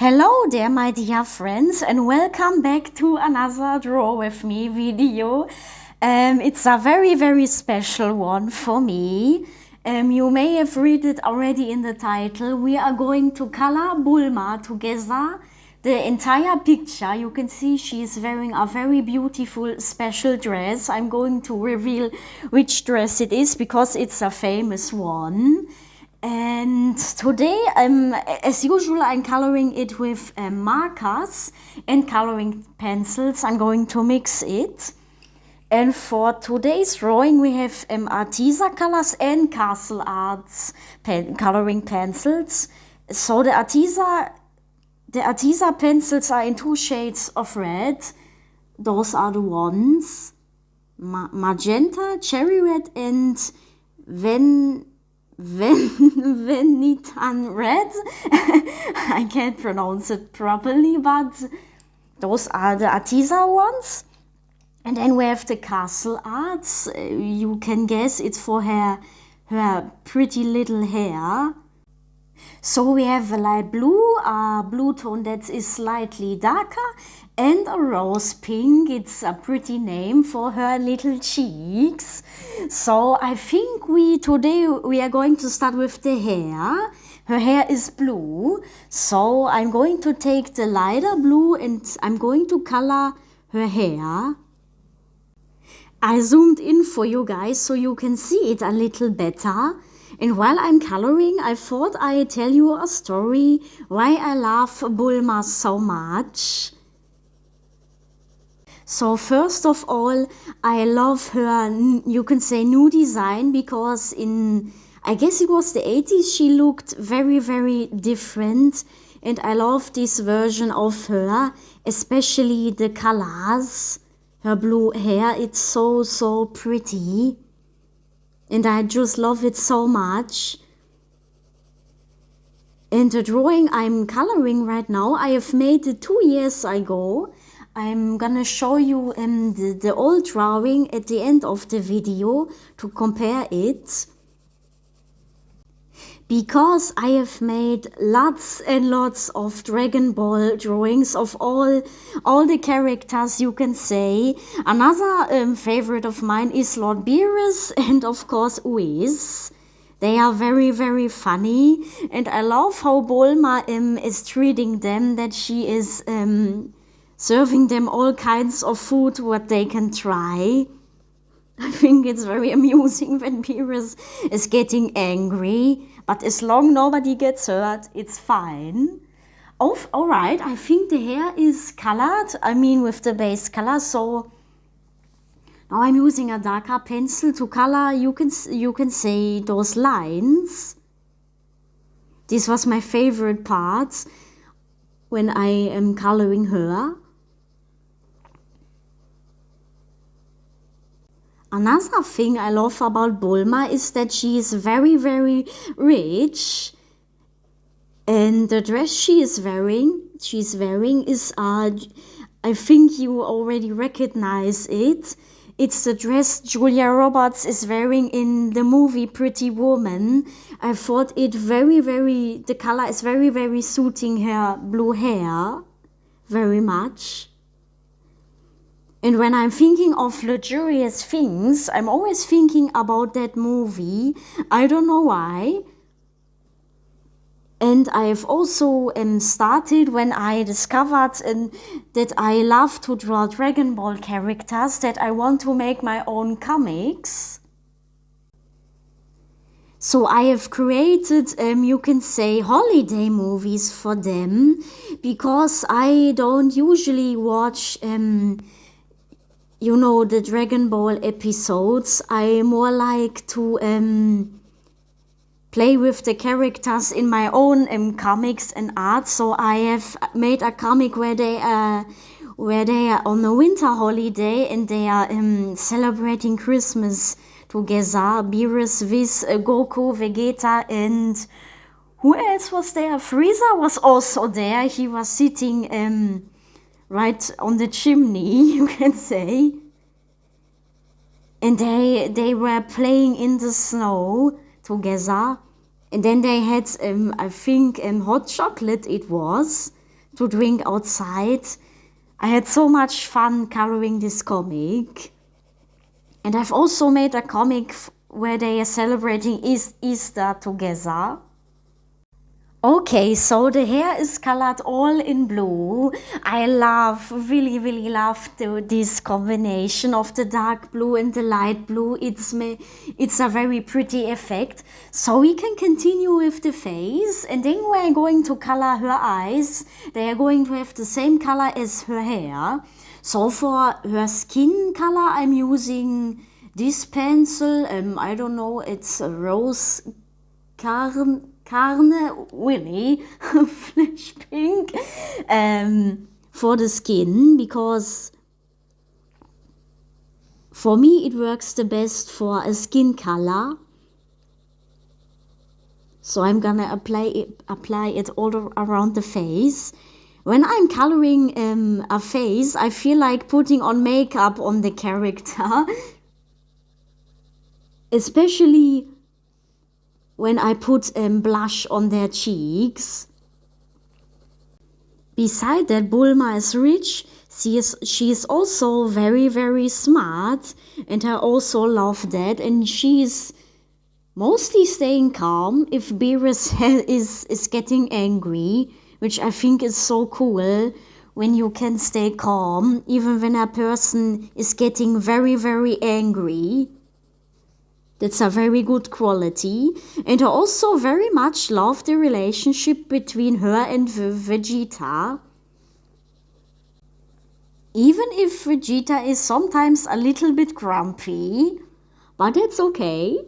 Hello there, my dear friends, and welcome back to another Draw With Me video. It's a very special one for me. You may have read it already in the title. We are going to color Bulma together. The entire picture, you can see she is wearing a very beautiful special dress. I'm going to reveal which dress it is because it's a famous one. And today, as usual, I'm coloring it with markers and coloring pencils. I'm going to mix it. And for today's drawing, we have Arteza colors and Castle Arts coloring pencils. So the Arteza pencils are in two shades of red. Those are the ones. Magenta, cherry red, and Venitan red. I can't pronounce it properly, but those are the Arteza ones. And then we have the Castle Arts. You can guess it's for her pretty little hair. So we have a light blue, a blue tone that is slightly darker, and a rose pink. It's a pretty name for her little cheeks. So I think today we are going to start with the hair. Her hair is blue. So I'm going to take the lighter blue and I'm going to color her hair. I zoomed in for you guys so you can see it a little better. And while I'm coloring, I thought I'd tell you a story why I love Bulma so much. So first of all, I love her, you can say, new design, because I guess it was the 80s, she looked very different. And I love this version of her, especially the colors. Her blue hair, it's so pretty. And I just love it so much. And the drawing I'm coloring right now, I have made it 2 years ago. I'm gonna show you the old drawing at the end of the video to compare it. Because I have made lots and lots of Dragon Ball drawings of all the characters, you can say. Another favorite of mine is Lord Beerus and of course Whis. They are very funny, and I love how Bulma is treating them, that she is serving them all kinds of food what they can try. I think it's very amusing when Beerus is getting angry, but as long nobody gets hurt, it's fine. Oh, alright, I think the hair is colored, with the base color, so now I'm using a darker pencil to color, you can say, those lines. This was my favorite part when I am coloring her. Another thing I love about Bulma is that she is very rich, and the dress she's wearing is I think you already recognize it. It's the dress Julia Roberts is wearing in the movie Pretty Woman. I thought it the color is very suiting her blue hair very much. And when I'm thinking of luxurious things, I'm always thinking about that movie. I don't know why. And I have also started, when I discovered that I love to draw Dragon Ball characters, that I want to make my own comics. So I have created, you can say, holiday movies for them, because I don't usually watch the Dragon Ball episodes. I more like to play with the characters in my own comics and art. So I have made a comic where they are on a winter holiday and they are celebrating Christmas together. Beerus, Whis, Goku, Vegeta, and who else was there? Frieza was also there. He was sitting right on the chimney, you can say. And they were playing in the snow together. And then they had, I think, hot chocolate it was. to drink outside. I had so much fun coloring this comic. And I've also made a comic where they are celebrating Easter together. Okay, so the hair is colored all in blue. I really love this combination of the dark blue and the light blue. It's a very pretty effect. So we can continue with the face, and then we're going to color her eyes. They are going to have the same color as her hair. So for her skin color, I'm using this pencil. I don't know, it's a rose Carne Willy flash pink for the skin, because for me it works the best for a skin color. So I'm gonna apply it all around the face. When I'm coloring a face, I feel like putting on makeup on the character, especially when I put blush on their cheeks. Beside that, Bulma is rich. She is also very smart, and I also love that. And she's mostly staying calm if Beerus is getting angry, which I think is so cool when you can stay calm even when a person is getting very angry. That's a very good quality. And I also very much love the relationship between her and Vegeta. Even if Vegeta is sometimes a little bit grumpy, but it's okay.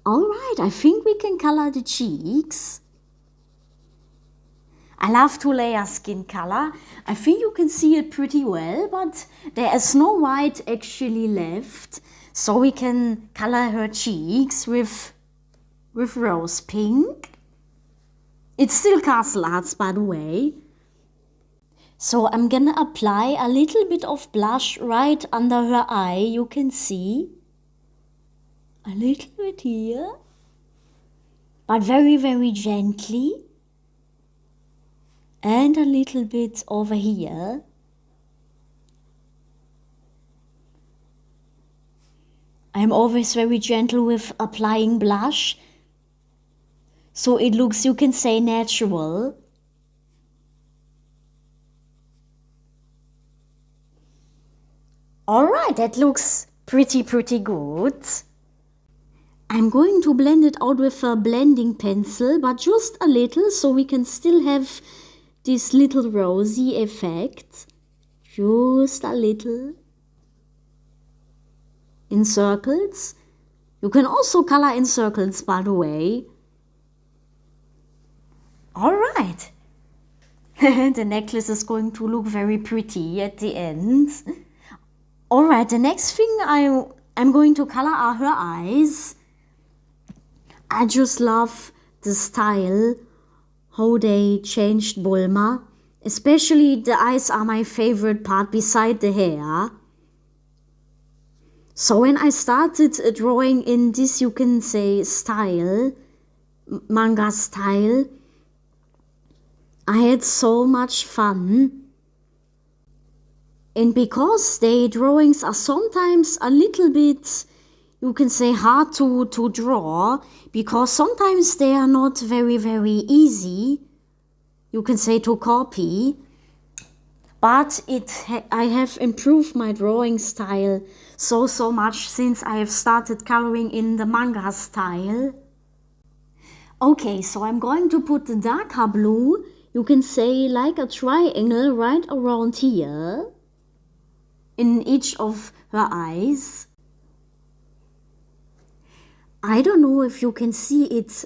Alright, I think we can color the cheeks. I love to layer skin color. I think you can see it pretty well, but there is no white actually left. So we can color her cheeks with rose pink. It's still Castle Arts, by the way. So I'm gonna apply a little bit of blush right under her eye. You can see a little bit here, but very gently. And a little bit over here. I'm always very gentle with applying blush, so it looks, you can say, natural. Alright, that looks pretty good. I'm going to blend it out with a blending pencil, but just a little, so we can still have this little rosy effect. Just a little. In circles. You can also color in circles, by the way. Alright. The necklace is going to look very pretty at the end. Alright, the next thing I'm going to color are her eyes. I just love the style, how they changed Bulma. Especially the eyes are my favorite part beside the hair. So when I started drawing in this, you can say, style, manga style, I had so much fun. And because the drawings are sometimes a little bit, you can say, hard to draw, because sometimes they are not very easy, you can say, to copy. But I have improved my drawing style so much since I have started coloring in the manga style. Okay, so I'm going to put the darker blue, you can say, like a triangle right around here, in each of her eyes. I don't know if you can see it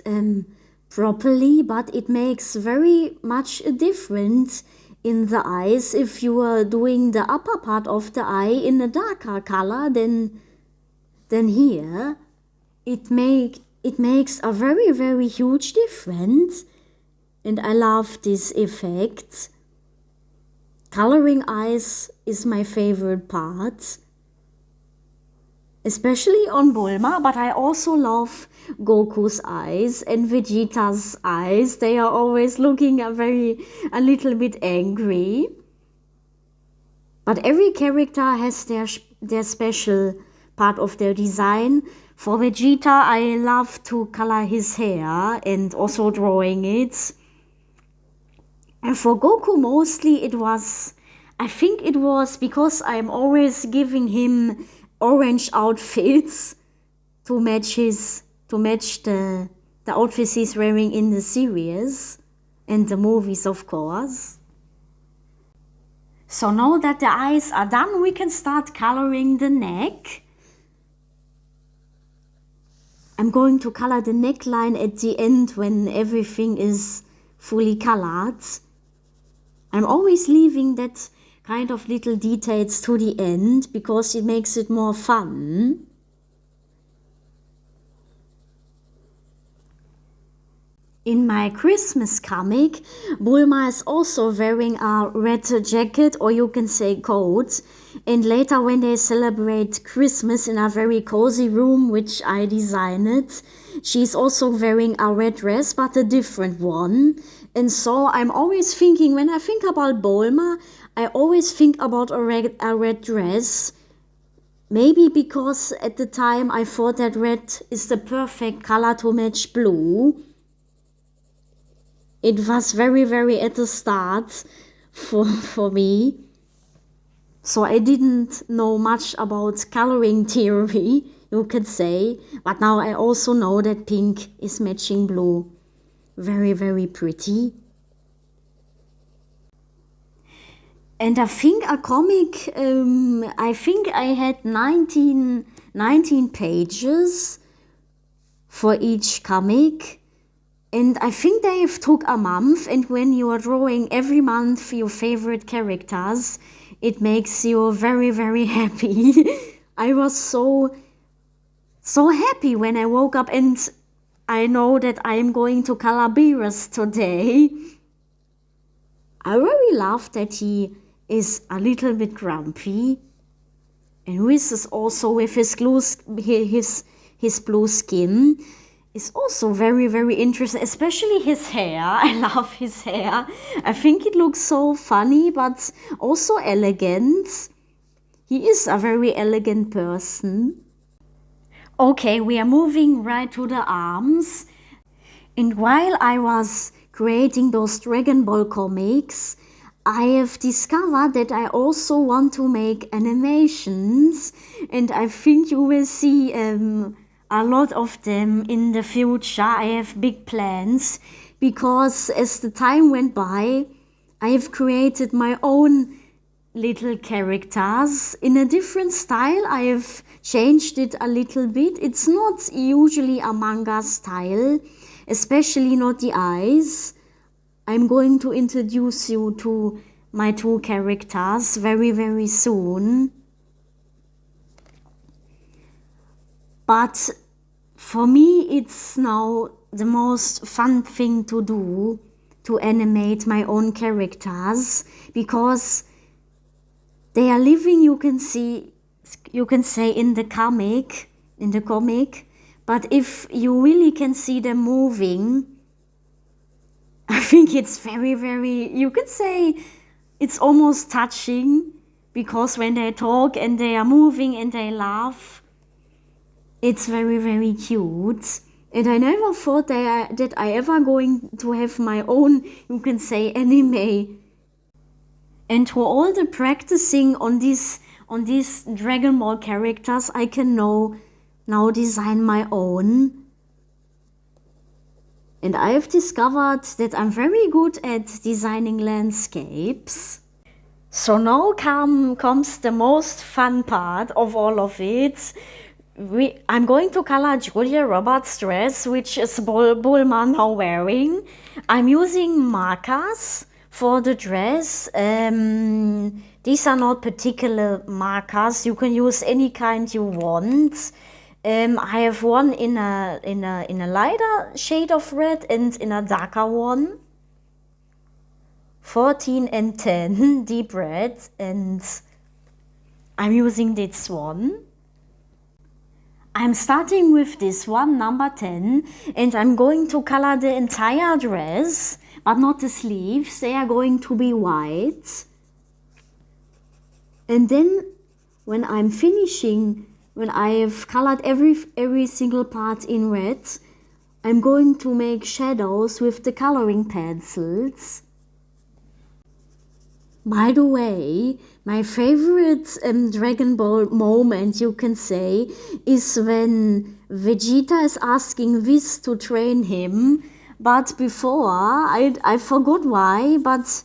properly, but it makes very much a difference in the eyes if you are doing the upper part of the eye in a darker color than here. It makes a very huge difference, and I love this effect. Coloring eyes is my favorite part. especially on Bulma, but I also love Goku's eyes and Vegeta's eyes. They are always looking a little bit angry. But every character has their special part of their design. For Vegeta, I love to color his hair and also drawing it. And for Goku, mostly I think it was because I'm always giving him orange outfits to match the outfits he's wearing in the series and the movies, of course. So now that the eyes are done, we can start coloring the neck. I'm going to color the neckline at the end when everything is fully colored. I'm always leaving that kind of little details to the end because it makes it more fun. In my Christmas comic, Bulma is also wearing a red jacket, or you can say coat. And later when they celebrate Christmas in a very cozy room, which I designed, she's also wearing a red dress, but a different one. And so I'm always thinking, when I think about Bulma, I always think about a red dress. Maybe because at the time I thought that red is the perfect color to match blue. It was very, very at the start for me. So I didn't know much about coloring theory, you could say. But now I also know that pink is matching blue. Very, very pretty. And I think a comic, I think I had 19 pages for each comic. And I think they took a month, and when you are drawing every month your favorite characters, it makes you very, very happy. I was so happy when I woke up and I know that I am going to color Beerus today. I really love that he is a little bit grumpy. And Whis is also with his blue skin. Is also very, very interesting, especially his hair. I love his hair. I think it looks so funny, but also elegant. He is a very elegant person. Okay, we are moving right to the arms. And while I was creating those Dragon Ball comics, I have discovered that I also want to make animations. And I think you will see a lot of them in the future. I have big plans because as the time went by, I have created my own little characters in a different style. I have changed it a little bit. It's not usually a manga style, especially not the eyes. I'm going to introduce you to my two characters very, very soon. But for me, it's now the most fun thing to do, to animate my own characters, because they are living, you can say in the comic, but if you really can see them moving, I think it's very, very, you can say it's almost touching, because when they talk and they are moving and they laugh, it's very, very cute. And I never thought that I ever going to have my own, you can say, anime. And for all the practicing on these Dragon Ball characters, I can now design my own. And I have discovered that I'm very good at designing landscapes. So now comes the most fun part of all of it. I'm going to color Julia Roberts' dress, which is Bulma now wearing. I'm using markers for the dress. These are not particular markers. You can use any kind you want. I have one in a lighter shade of red and in a darker one. 14 and 10 deep red, and I'm using this one. I'm starting with this one, number 10, and I'm going to color the entire dress, but not the sleeves. They are going to be white. And then when I'm finishing, when I've colored every single part in red, I'm going to make shadows with the coloring pencils. By the way, my favorite Dragon Ball moment, you can say, is when Vegeta is asking Whis to train him, but before, I forgot why, but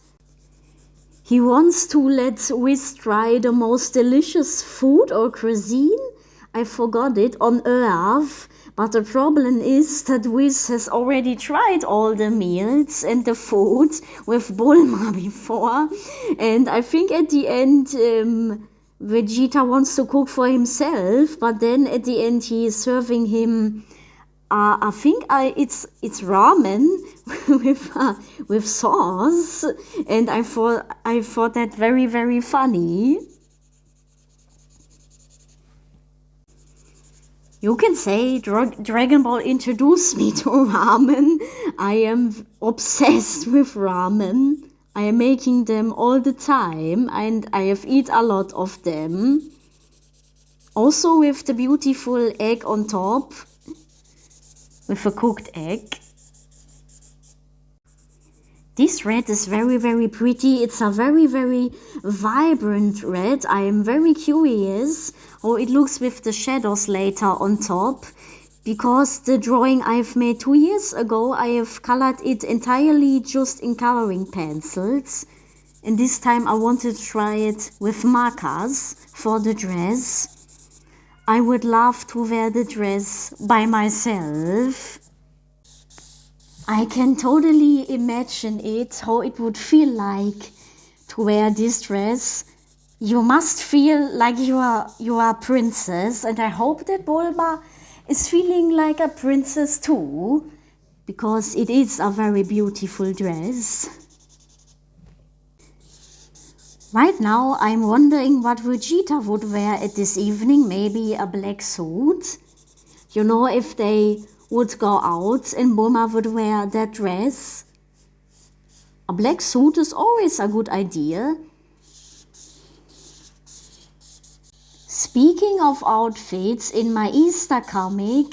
he wants to let Whis try the most delicious food or cuisine, I forgot it, on Earth. But the problem is that Whis has already tried all the meals and the food with Bulma before. And I think at the end, Vegeta wants to cook for himself, but then at the end he is serving him, I think it's ramen with sauce, and I thought that very, very funny. You can say Dragon Ball introduced me to ramen. I am obsessed with ramen. I am making them all the time and I have eaten a lot of them. Also with the beautiful egg on top, with a cooked egg. This red is very, very pretty. It's a very, very vibrant red. I am very curious how it looks with the shadows later on top. Because the drawing I've made 2 years ago, I have colored it entirely just in coloring pencils. And this time I wanted to try it with markers for the dress. I would love to wear the dress by myself. I can totally imagine it, how it would feel like to wear this dress. You must feel like you are a princess, and I hope that Bulma is feeling like a princess too, because it is a very beautiful dress. Right now I'm wondering what Vegeta would wear at this evening, maybe a black suit. You know, if they would go out and Bulma would wear that dress. A black suit is always a good idea. Speaking of outfits, in my Easter comic,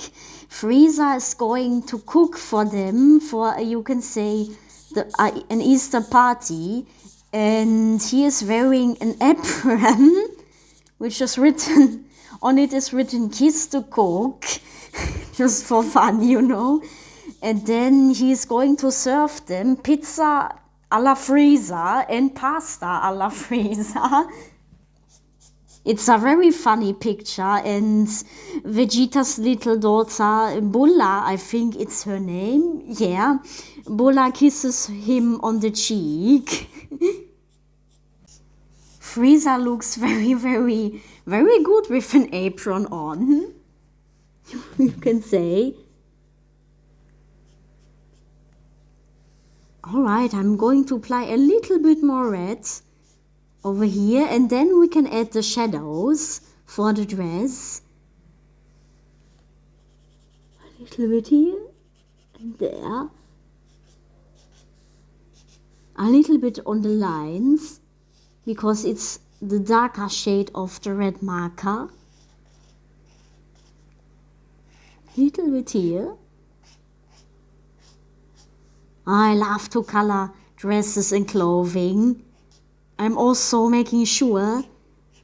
Frieza is going to cook for them for, you can say, an Easter party. And he is wearing an apron, which is written, on it is written, "Kiss the cook." Just for fun, you know. And then he's going to serve them pizza a la Frieza and pasta a la Frieza. It's a very funny picture, and Vegeta's little daughter, Bulla, I think it's her name, yeah, Bulla kisses him on the cheek. Frieza looks very, very, very good with an apron on. You can say. Alright, I'm going to apply a little bit more red over here, and then we can add the shadows for the dress. A little bit here and there. A little bit on the lines, because it's the darker shade of the red marker. Little bit here. I love to color dresses and clothing. I'm also making sure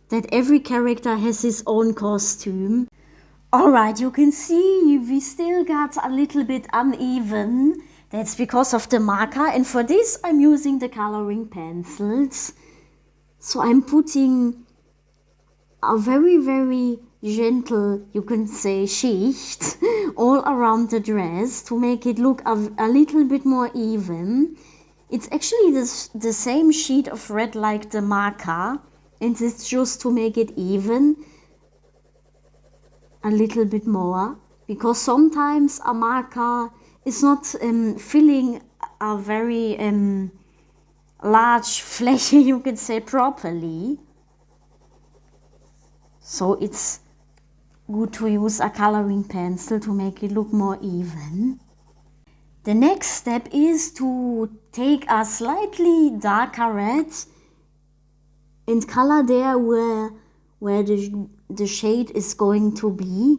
that every character has his own costume. Alright, you can see we still got a little bit uneven. That's because of the marker, and for this I'm using the coloring pencils. So I'm putting a very, very gentle, you can say, sheet all around the dress to make it look a little bit more even. It's actually the same sheet of red like the marker, and it's just to make it even a little bit more, because sometimes a marker is not filling a very large fläche, you can say, properly. So it's good to use a coloring pencil to make it look more even. The next step is to take a slightly darker red and color there where the shade is going to be,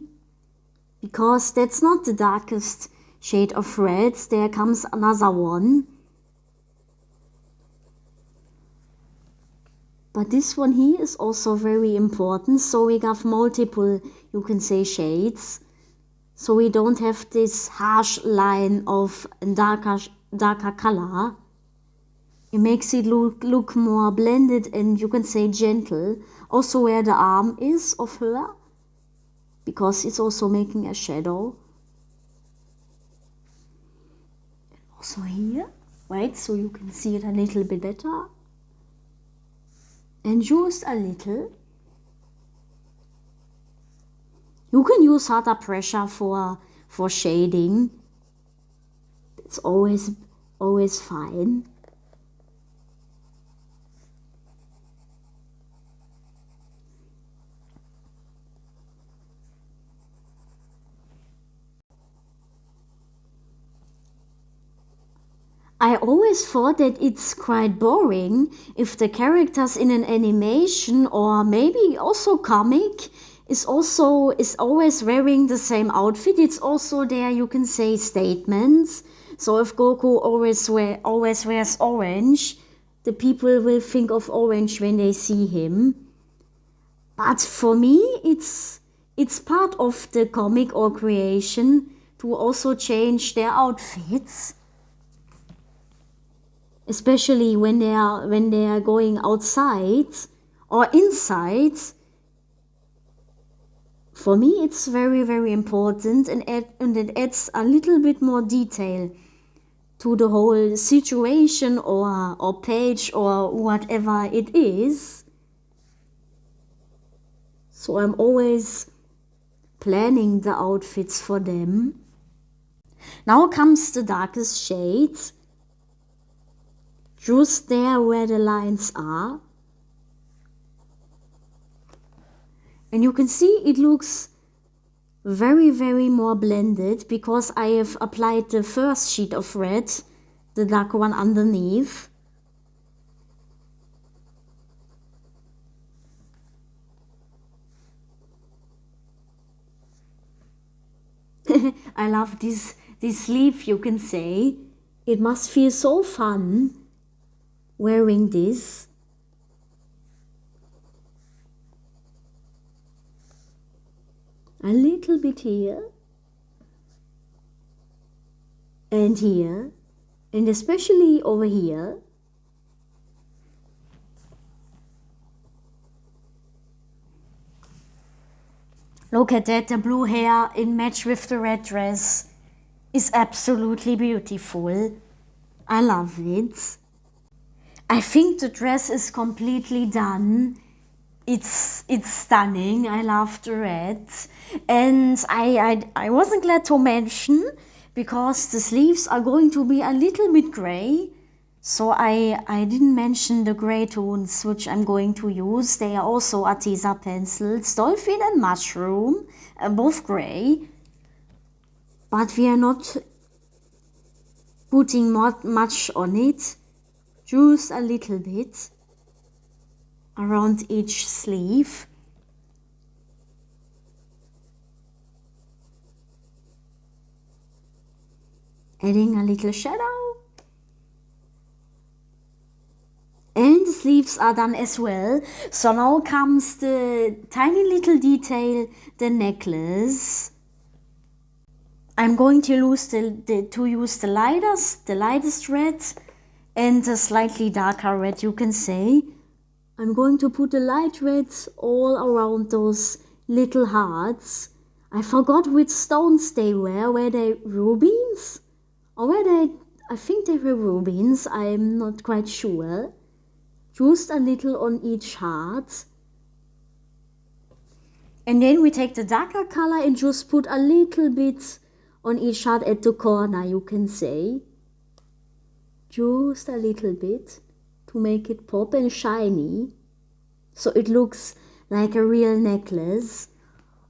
because that's not the darkest shade of red. There comes another one. But this one here is also very important, so we have multiple, you can say, shades. So we don't have this harsh line of darker color. It makes it look more blended and, you can say, gentle. Also where the arm is of her, because it's also making a shadow. Also here, right, so you can see it a little bit better. And just a little. You can use harder pressure for shading. It's always fine. I always thought that it's quite boring if the characters in an animation or maybe also comic is always wearing the same outfit. It's also there, you can say, statements. So if Goku always wears orange, the people will think of orange when they see him. But for me, it's part of the comic or creation to also change their outfits. Especially when they are going outside or inside. For me, it's very, very important, and it adds a little bit more detail to the whole situation or page or whatever it is. So I'm always planning the outfits for them. Now comes the darkest shade. Just there where the lines are. And you can see it looks very, very more blended because I have applied the first sheet of red, the dark one underneath. I love this sleeve, you can say. It must feel so fun wearing this. A little bit here and here, and especially over here. Look at that, the blue hair in match with the red dress is absolutely beautiful. I love it. I think the dress is completely done. It's stunning. I love the red. And I wasn't glad to mention, because the sleeves are going to be a little bit gray. So I didn't mention the gray tones which I'm going to use. They are also Arteza pencils, Dolphin and Mushroom, both gray. But we are not putting much on it. Just a little bit around each sleeve. Adding a little shadow. And the sleeves are done as well. So now comes the tiny little detail, the necklace. I'm going to use the lightest red and a slightly darker red, you can say. I'm going to put the light reds all around those little hearts. I forgot which stones they were. Were they rubies? Or were they, I think they were rubies, I'm not quite sure. Just a little on each heart. And then we take the darker color and just put a little bit on each heart at the corner, you can say. Just a little bit to make it pop and shiny. So it looks like a real necklace.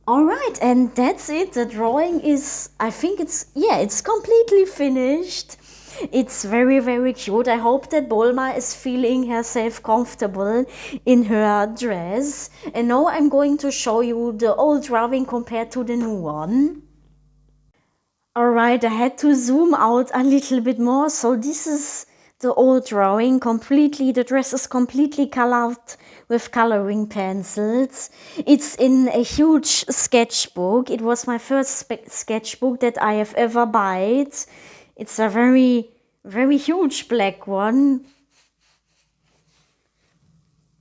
All right, and that's it. The drawing is, I think it's completely finished. It's very, very cute. I hope that Bulma is feeling herself comfortable in her dress. And now I'm going to show you the old drawing compared to the new one. All right, I had to zoom out a little bit more. So this is the old drawing completely. The dress is completely colored with coloring pencils. It's in a huge sketchbook. It was my first sketchbook that I have ever bought. It's a very, very huge black one.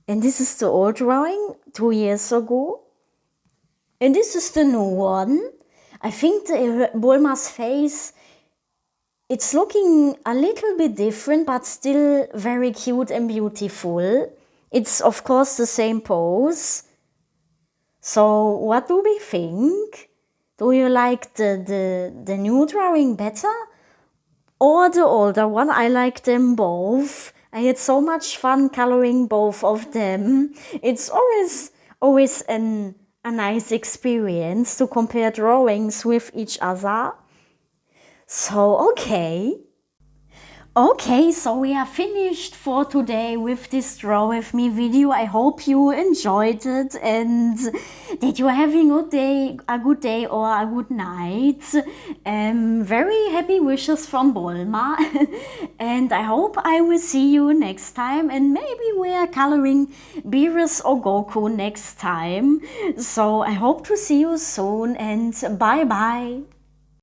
And this is the old drawing 2 years ago. And this is the new one. I think the Bulma's face, it's looking a little bit different, but still very cute and beautiful. It's of course the same pose. So what do we think? Do you like the new drawing better or the older one? I like them both. I had so much fun coloring both of them. It's always a nice experience to compare drawings with each other. So, okay. Okay, so we are finished for today with this Draw With Me video. I hope you enjoyed it and that you're having a good day or a good night. Very happy wishes from Bulma. And I hope I will see you next time, and maybe we are coloring Beerus or Goku next time. So I hope to see you soon, and bye bye.